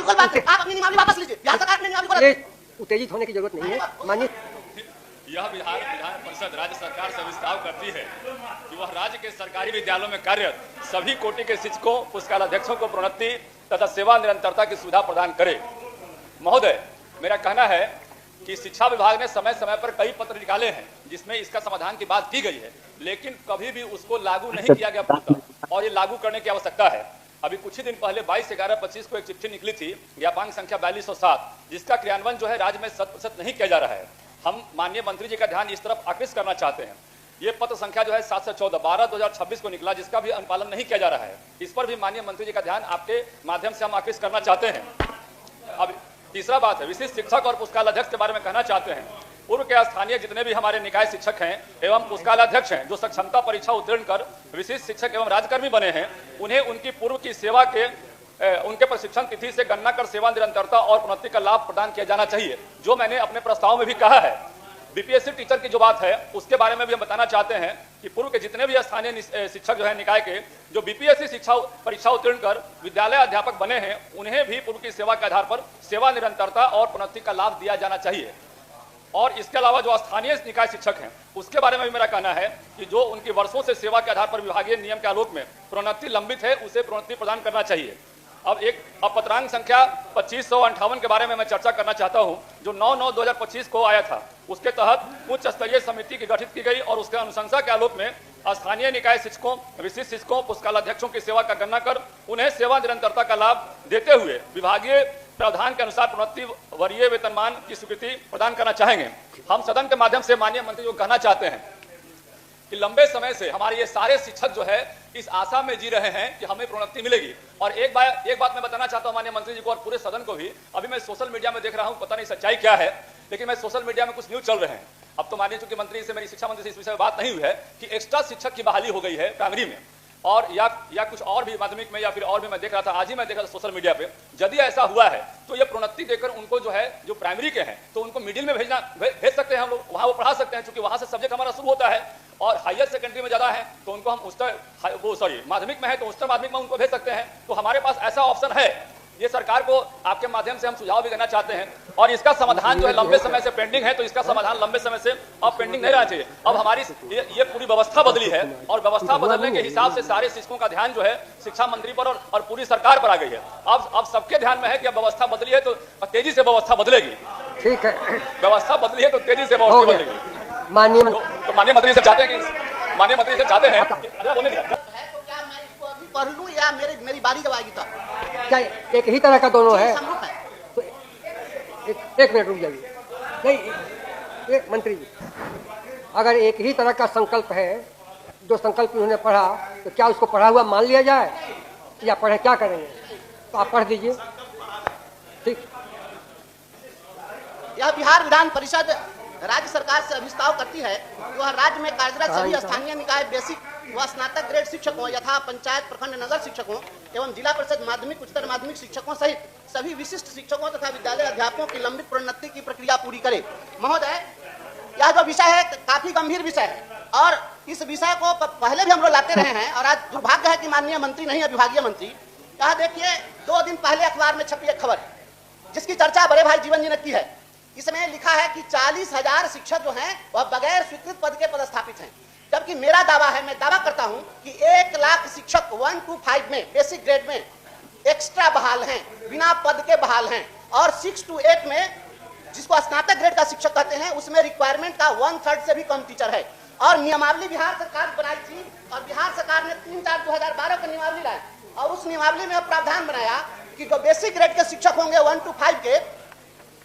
बिल्कुल बात आप अपनी नियमावली वापस लीजिए। बिहार सरकार अपनी नियमावली को उत्तेजित होने की जरूरत नहीं है माननीय। यह विधान परिषद राज्य सरकार से विस्तार करती है कि वह राज्य के सरकारी विद्यालयों में कार्यरत सभी कोटि के शिक्षकों, पुस्तकालयाध्यक्षों को प्रोन्नति तथा सेवा निरंतरता की सुविधा प्रदान करे। महोदय, मेरा कहना है कि शिक्षा विभाग ने समय समय पर कई पत्र निकाले हैं जिसमें इसका समाधान की बात की गई है, लेकिन कभी भी उसको लागू नहीं किया गया पूर्णतः, और ये लागू करने की आवश्यकता है। अभी कुछ ही दिन पहले 22/11/25 को एक चिट्ठी निकली थी ज्ञापांक संख्या 4207, जिसका क्रियान्वयन जो है राज्य में 100% नहीं किया जा रहा है। हम माननीय मंत्री जी का ध्यान इस तरफ आकृष्ट करना चाहते हैं। ये पत्र संख्या जो है 714/12/2026 को निकला, जिसका भी अनुपालन नहीं किया जा रहा है। इस पर भी माननीय मंत्री जी का ध्यान आपके माध्यम से हम आकृष्ट करना चाहते हैं। अब तीसरा बात है, विशिष्ट शिक्षक और पुस्तकालयाध्यक्ष के बारे में कहना चाहते हैं। पूर्व के स्थानीय जितने भी हमारे निकाय शिक्षक हैं एवं पुस्तकालयाध्यक्ष हैं जो सक्षमता परीक्षा उत्तीर्ण कर विशिष्ट शिक्षक एवं राजकर्मी बने हैं, उन्हें उनकी पूर्व की सेवा के उनके प्रशिक्षण तिथि से गणना कर सेवा निरंतरता और प्रोन्नति का लाभ प्रदान किया जाना चाहिए, जो मैंने अपने प्रस्ताव में भी कहा है। बीपीएससी टीचर की जो बात है उसके बारे में भी हम बताना चाहते हैं कि पूर्व के जितने भी स्थानीय शिक्षक जो है निकाय के जो बीपीएससी शिक्षा परीक्षा उत्तीर्ण कर विद्यालय अध्यापक बने हैं, उन्हें भी पूर्व की सेवा के आधार पर सेवा निरंतरता और प्रोन्नति का लाभ दिया जाना चाहिए। और इसके अलावा जो स्थानीय निकाय शिक्षक हैं उसके बारे में भी मेरा कहना है कि जो उनकी वर्षों से सेवा के आधार पर विभागीय नियम के आलोक में प्रोन्नति लंबित है, उसे प्रोन्नति प्रदान करना चाहिए। अब पत्रांक संख्या 2558 के बारे में मैं चर्चा करना चाहता हूं, जो 9/9/2025 को आया था। उसके तहत उच्च स्तरीय समिति की गठित की गई और उसके अनुशंसा के आलोक में स्थानीय निकाय शिक्षकों, विशिष्ट शिक्षकों, पुस्तकालयाध्यक्षों की सेवा का गणना कर उन्हें सेवा निरंतरता का लाभ देते हुए विभागीय प्रावधान के अनुसार प्रोन्नति वरीय वेतनमान की स्वीकृति प्रदान करना चाहेंगे। हम सदन के माध्यम से माननीय मंत्री जी को कहना चाहते हैं कि लंबे समय से हमारे ये सारे शिक्षक जो है इस आशा में जी रहे हैं कि हमें प्रोन्नति मिलेगी। और एक बात मैं बताना चाहता हूं माननीय मंत्री जी को और पूरे सदन को भी। अभी मैं सोशल मीडिया में देख रहा हूं, पता नहीं सच्चाई क्या है, लेकिन मैं सोशल मीडिया में कुछ न्यूज चल रहे हैं। अब तो माननीय चूंकि मंत्री से मेरी शिक्षा मंत्री से इस विषय में बात नहीं हुई है कि एक्स्ट्रा शिक्षक की बहाली हो गई है प्राइमरी में, और या कुछ और भी माध्यमिक में, या फिर और भी मैं देख रहा था, आज ही मैं देख रहा था सोशल मीडिया पे। यदि ऐसा हुआ है तो ये प्रोन्नति देकर उनको जो है जो प्राइमरी के हैं तो उनको मिडिल में भेज सकते हैं हम लोग, वहां वो पढ़ा सकते हैं, क्योंकि वहां से सब्जेक्ट हमारा शुरू होता है। और हायर सेकेंडरी में ज्यादा है तो उनको हम माध्यमिक में है तो उच्चतर माध्यमिक में उनको भेज सकते हैं। तो हमारे पास ऐसा ऑप्शन है। ये सरकार को आपके माध्यम से हम सुझाव भी देना चाहते हैं, और इसका समाधान जो है लंबे समय से पेंडिंग है, तो इसका समाधान लंबे समय से अब पेंडिंग नहीं रहना चाहिए। अब हमारी ये पूरी व्यवस्था बदली है, और व्यवस्था बदलने के हिसाब से सारे शिक्षकों का ध्यान जो है शिक्षा मंत्री पर और पूरी सरकार पर आ गई है। अब सबके ध्यान में है कि अब व्यवस्था बदली है तो तेजी से व्यवस्था बदलेगी। ठीक है, व्यवस्था बदली है तो तेजी से व्यवस्था बदलेगी। माननीय मंत्री से चाहते हैं कि माननीय मंत्री से चाहते हैं पढ़ लूं या मेरी बारी जब आएगी तब? क्या एक ही तरह का दोनों है? तो एक मिनट रुक जाइए। नहीं, मंत्री जी, अगर एक ही तरह का संकल्प है, जो संकल्प उन्होंने पढ़ा, तो क्या उसको पढ़ा हुआ मान लिया जाए या पढ़े? क्या करेंगे? तो आप पढ़ दीजिए। ठीक। यह बिहार विधान परिषद राज्य सरकार से अभिस्ताव करती है कि वह राज्य में कार्यरत सभी स्थानीय निकाय बेसिक व स्नातक ग्रेड शिक्षकों यथा पंचायत, प्रखंड, नगर शिक्षकों एवं जिला परिषद माध्यमिक, उच्चतर माध्यमिक शिक्षकों सहित सभी विशिष्ट शिक्षकों तथा विद्यालय अध्यापकों की लंबित प्रोन्नति की प्रक्रिया पूरी करे। महोदय, यह जो विषय है काफी गंभीर विषय है, और इस विषय को पहले भी हम लोग लाते रहे हैं, और आज दुर्भाग्य है कि माननीय मंत्री नहीं है, विभागीय मंत्री। यहाँ देखिए, 2 दिन पहले अखबार में छपी एक खबर जिसकी चर्चा बड़े भाई जीवन जी ने की है। इसमें लिखा है कि 40,000 शिक्षक जो हैं वह बगैर स्वीकृत पद के पदस्थापित हैं, जबकि मेरा दावा है, मैं दावा करता हूं कि 1 लाख शिक्षक 1 to 5 में बेसिक ग्रेड में एक्स्ट्रा बहाल हैं, बिना पद के बहाल हैं, और 6 to 8 में जिसको स्नातक ग्रेड का शिक्षक कहते हैं उसमें रिक्वायरमेंट का 1/3 से भी कम टीचर है। और नियमावली बिहार सरकार बनाई थी, और बिहार सरकार ने 3/4/2012 को नियमावली लाई, और उस नियमावली में प्रावधान बनाया कि जो बेसिक ग्रेड के शिक्षक होंगे 1 to 5 के,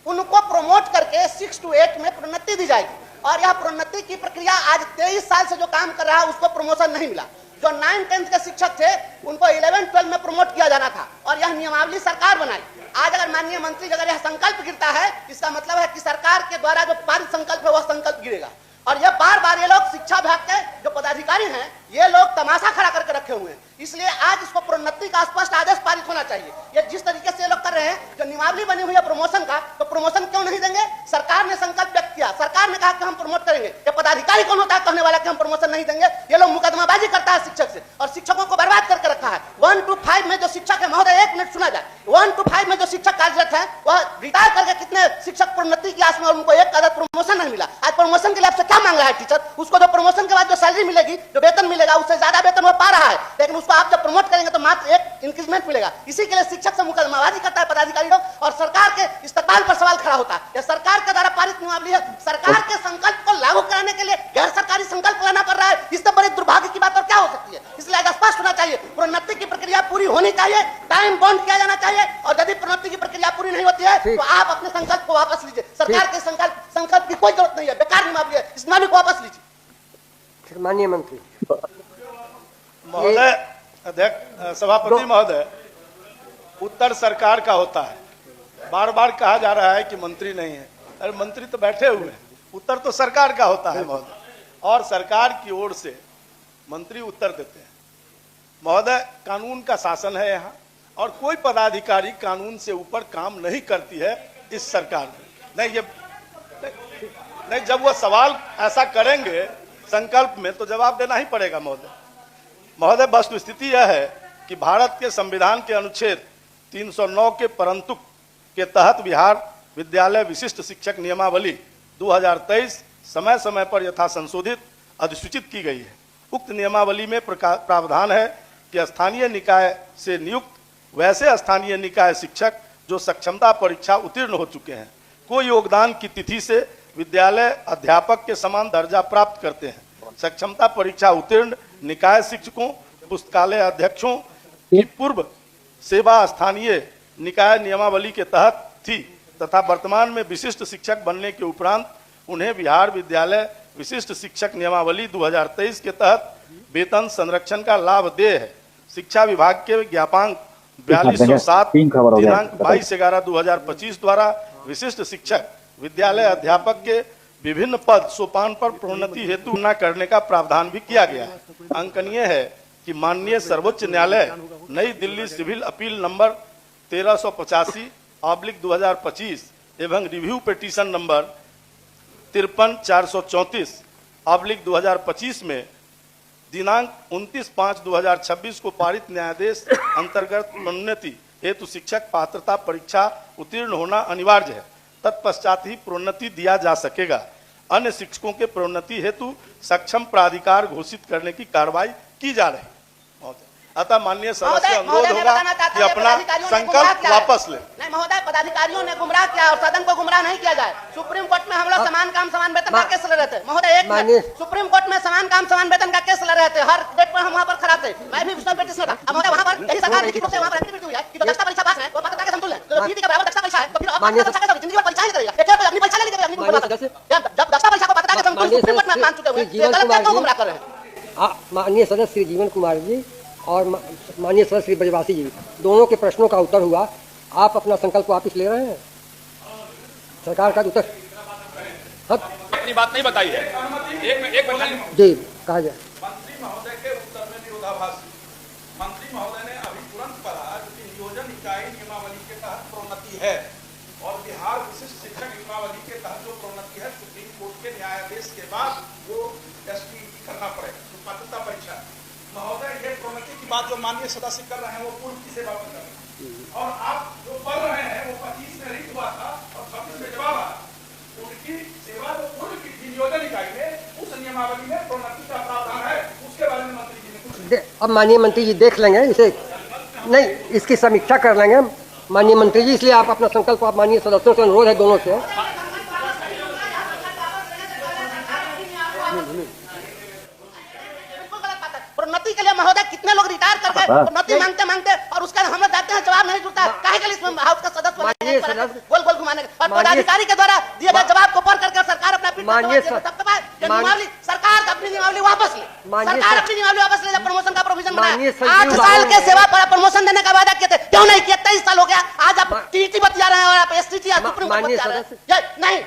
उनको प्रमोट करके 6 to 8 में प्रोन्नति दी जाएगी। और यह प्रोन्नति की प्रक्रिया आज 23 साल से जो काम कर रहा है उसको प्रमोशन नहीं मिला। जो 9-10 के शिक्षक थे उनको 11-12 में प्रमोट किया जाना था, और यह नियमावली सरकार बनाई। आज अगर माननीय मंत्री अगर यह संकल्प गिरता है, इसका मतलब है कि सरकार के द्वारा जो पारित संकल्प है वह संकल्प गिरेगा। और ये बार-बार ये लोग शिक्षा विभाग के जो पदाधिकारी हैं, ये लोग तमाशा खड़ा करके रखे हुए हैं। इसलिए आज इसको प्रोन्नति का स्पष्ट आदेश पारित होना चाहिए। ये जिस तरीके से ये लोग कर रहे हैं, जो नियमावली बनी हुई है प्रमोशन का, तो प्रमोशन क्यों नहीं देंगे? सरकार ने संकल्प व्यक्त किया, सरकार ने कहा कि हम प्रमोट करेंगे। ये पदाधिकारी कौन होता है कहने वाला कि हम प्रमोशन नहीं देंगे? ये लोग मुकदमाबाजी करता है शिक्षक से, और शिक्षकों को बर्बाद करके रखा है। 1 to 5 में जो शिक्षक है, महोदय 1 मिनट सुना जाए, 1 to 5 में जो शिक्षक टीचर्स हैं वह रिटायर करके कितने शिक्षक प्रोन्नति की आस में और उनको एक कदर प्रमोशन नहीं मिला। आज प्रमोशन के लिए आपसे क्या मांग रहा है टीचर? उसको जो प्रमोशन के बाद जो सैलरी मिलेगी, जो वेतन मिलेगा, उससे ज्यादा वेतन वो पा रहा है, लेकिन उसको आप जब प्रमोट करेंगे तो मात्र एक इंक्रीजमेंट मिलेगा। इसी के लिए शिक्षक से मुकदमाबाजी करता है पदाधिकारी लोग और सरकार के इस्तेमाल पर सवाल खड़ा होता है। यह सरकार के द्वारा पारित नियमावली है। सरकार के संकल्प को लागू कराने के लिए गैर सरकारी संकल्प लाना पड़ रहा है। इससे बड़ी दुर्भाग्य की बात और क्या हो सकती है? इसलिए आज स्पष्ट होना चाहिए, प्रोन्नति की प्रक्रिया पूरी होनी चाहिए, टाइम बाउंड किया जाना चाहिए, और यदि प्रोन्नति की प्रक्रिया पूरी नहीं होती है तो आप अपने संकल्प को वापस लीजिए। सरकार के संकल्प की कोई जरूरत नहीं है, बेकार नियमावली है, इस नियमावली को वापस लीजिए। माननीय मंत्री महोदय, अध्यक्ष सभापति महोदय, उत्तर सरकार का होता है। बार बार कहा जा रहा है कि मंत्री नहीं है। अरे मंत्री तो बैठे हुए हैं, उत्तर तो सरकार का होता है महोदय, और सरकार की ओर से मंत्री उत्तर देते हैं। महोदय, कानून का शासन है यहाँ, और कोई पदाधिकारी कानून से ऊपर काम नहीं करती है इस सरकार में। नहीं, जब वो सवाल ऐसा करेंगे संकल्प में तो जवाब देना ही पड़ेगा महोदय। वस्तुस्थिति यह है कि भारत के संविधान के अनुच्छेद 309 के परंतुक के तहत बिहार विद्यालय विशिष्ट शिक्षक नियमावली 2023 समय समय पर यथा संशोधित अधिसूचित की गई है। उक्त नियमावली में प्रावधान है कि स्थानीय निकाय से नियुक्त वैसे स्थानीय निकाय शिक्षक जो सक्षमता परीक्षा उत्तीर्ण हो चुके हैं, को योगदान की तिथि से विद्यालय अध्यापक के समान दर्जा प्राप्त करते हैं। सक्षमता परीक्षा उत्तीर्ण निकाय शिक्षकों, पुस्तकालय अध्यक्षों की पूर्व सेवा स्थानीय निकाय नियमावली के तहत थी तथा वर्तमान में विशिष्ट शिक्षक बनने के उपरांत उन्हें बिहार विद्यालय विशिष्ट शिक्षक नियमावली 2023 के तहत वेतन संरक्षण का लाभ दे है। शिक्षा विभाग के ज्ञापांक 4207 दिनांक 22/11/2025 द्वारा विशिष्ट शिक्षक विद्यालय अध्यापक के विभिन्न पद सोपान पर प्रोन्नति हेतु न करने का प्रावधान भी किया गया है। अंकनीय है कि माननीय सर्वोच्च न्यायालय नई दिल्ली सिविल अपील नंबर 1385/2025 एवं रिव्यू पिटीशन नंबर 53/434/2025 में दिनांक 29/5/2026 को पारित न्यायादेश अंतर्गत प्रोन्नति हेतु शिक्षक पात्रता परीक्षा उत्तीर्ण होना अनिवार्य है। तत्पश्चात ही प्रोन्नति दिया जा सकेगा। अन्य शिक्षकों के प्रोन्नति हेतु सक्षम प्राधिकार घोषित करने की कार्रवाई की जा रही है। अतः माननीय सदस्य अनुरोध होगा कि अपना संकल्प वापस ले। नहीं महोदय, पदाधिकारियों ने गुमराह किया और सदन को गुमराह नहीं किया जाए। सुप्रीम कोर्ट में हम लोग समान काम समान वेतन का केस लड़ रहे थे महोदय। एक सुप्रीम कोर्ट में समान काम समान वेतन का केस लड़ रहे थे, हर डेट पर हम वहाँ पर खड़ा थे, मैं भी उसमें पेटिशन था। अब महोदय वहाँ पर यही सरकार लिखित रूप से वहाँ पर एंट्री हुई है कि जो दक्षता परीक्षा पास है वो पात्रता के समतुल्य है, जो पीटी के बराबर दक्षता परीक्षा है तो फिर अपनी परीक्षा कैसे जिंदगी में परीक्षा ही करेगा, एक अपनी परीक्षा ले लेगा, अपनी जब दक्षता परीक्षा को पात्रता के समतुल्य सुप्रीम कोर्ट में मान चुके हुए ये गलत क्यों गुमराह कर रहे हैं? माननीय सदस्य श्री जीवन कुमार जी और माननीय सदस्य श्री ब्रजवासी जी, दोनों के प्रश्नों का उत्तर हुआ। आप अपना संकल्प वापस ले रहे हैं? सरकार का उत्तर अपनी बात नहीं बताई है। एक मिनट जी कहा जाए। मंत्री महोदय के उत्तर में विरोधाभास। मंत्री महोदय ने अभी तुरंत कहा कि नियोजन इकाई नियमावली के तहत प्रोन्नति है और बिहार विशिष्ट शिक्षक नियमावली के तहत जो प्रोन्नति है सुप्रीम कोर्ट के न्यायादेश के बाद वो एसटीईटी करना पड़ेगा, तो पात्रता परीक्षा। महोदय, ये प्रोन्नति की बात जो माननीय सदस्य कर रहे हैं वो पूर्व की सेवा पर कर रहे हैं, और आप जो पढ़ रहे हैं वो 25 में रिट हुआ था और 26 में जवाब आया। उनकी सेवा जो पूर्व की थी नियोजन इकाई में, उस नियमावली में प्रोन्नति का प्रावधान है, उसके बारे में मंत्री जी ने कुछ। अब माननीय मंत्री जी देख लेंगे इसे, नहीं इसकी समीक्षा कर लेंगे माननीय मंत्री जी, इसलिए आप अपना संकल्प आप माननीय सदस्यों से अनुरोध है दोनों से। प्रोन्नति के लिए महोदय कितने लोग रिटायर कर गए प्रोन्नति मांगते मांगते, और उसका हम लोग देखते हैं जवाब नहीं जुड़ता है। काहे के लिए इसमें हाउस का सदस्य गोल गोल घुमाने और पदाधिकारी के द्वारा दिए गए जवाब को पढ़ करके सरकार अपना नियमावली सरकार अपनी नियमावली वापस ले, सरकार अपनी नियमावली वापस ले, प्रमोशन का प्रोविजन बनाया। 8 साल के सेवा पर प्रमोशन देने का वादा किए थे, क्यों नहीं किया? 23 साल हो गया, आज आप टीटी बतिया रहे हैं और आप एसटीटी सुप्रीम कोर्ट बतिया रहे हैं। नहीं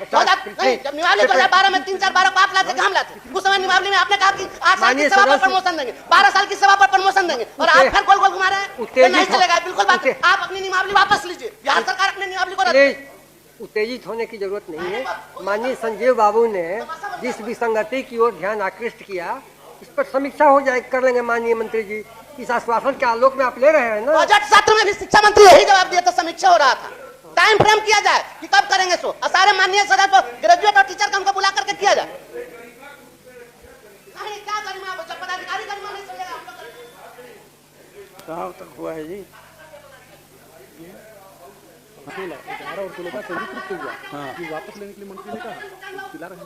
जब नियमावली 2012 में 3-4-12 को आप लाते हम लाते, उस समय नियमावली में आपने कहा कि 8 साल की सेवा पर प्रमोशन देंगे, 12 साल की सेवा पर प्रमोशन देंगे, और आज फिर गोल गोल घुमा रहे हैं। नहीं चलेगा, बिल्कुल बात। आप अपनी नियमावली वापस लीजिए, बिहार सरकार अपनी नियमावली को उत्तेजित होने की जरूरत नहीं है। माननीय संजीव बाबू ने जिस विसंगति की ओर ध्यान आकृष्ट किया, इस पर समीक्षा हो जाए, कर लेंगे माननीय मंत्री जी। इस आश्वासन के आलोक में आप ले रहे हैं ना। बजट सत्र में भी शिक्षा मंत्री यही जवाब दिया था, समीक्षा हो रहा था। टाइम फ्रेम किया जाए कि कब करेंगे सो, और सारे माननीय सदस्य को ग्रेजुएट और टीचर का हमको बुला करके किया जाए। नहीं क्या गरिमा, जब पदाधिकारी गरिमा नहीं समझेगा हम लोग करेंगे। कहाँ तक हुआ है जी? 11 और 16 का संयुक्त रूप से हुआ। हाँ। ये वापस लेने के लिए मंत्री ने कहा चिल्ला रहे हैं।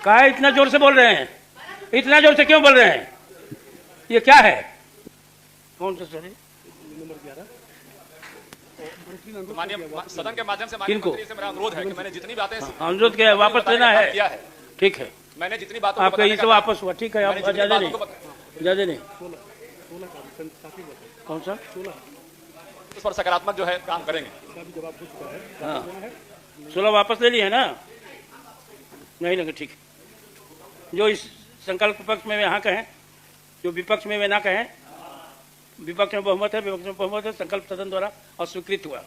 कहा इतना जोर से बोल रहे हैं? इतना जोर से क्यों बोल रहे हैं? ये क्या है? कौन सा सर? नंबर 11 मंत्री ने तो माननीय सदन के माध्यम से माननीय किनको? मंत्री से मेरा अनुरोध है कि मैंने जितनी बातें अनुरोध किया है, वापस लेना है। किया है, ठीक है, मैंने जितनी बातों को आपका बताने ये का तो काम- वापस हुआ। ठीक है, आप मैंने जितनी ज्यादा बातों नहीं, को ज्यादा नहीं। 16 का साथी बताया कौन सा? 16 उस पर सकारात्मक जो है काम करेंगे। का भी जवाब हो चुका है। हाँ, 16 वापस ले लिए है ना? नहीं लगे, ठीक है। जो इस संकल्प पक्ष में वे हाँ कहें, जो विपक्ष में वे ना कहें। विपक्ष में बहुमत है, विपक्ष में बहुमत है, संकल्प सदन द्वारा अस्वीकृत हुआ।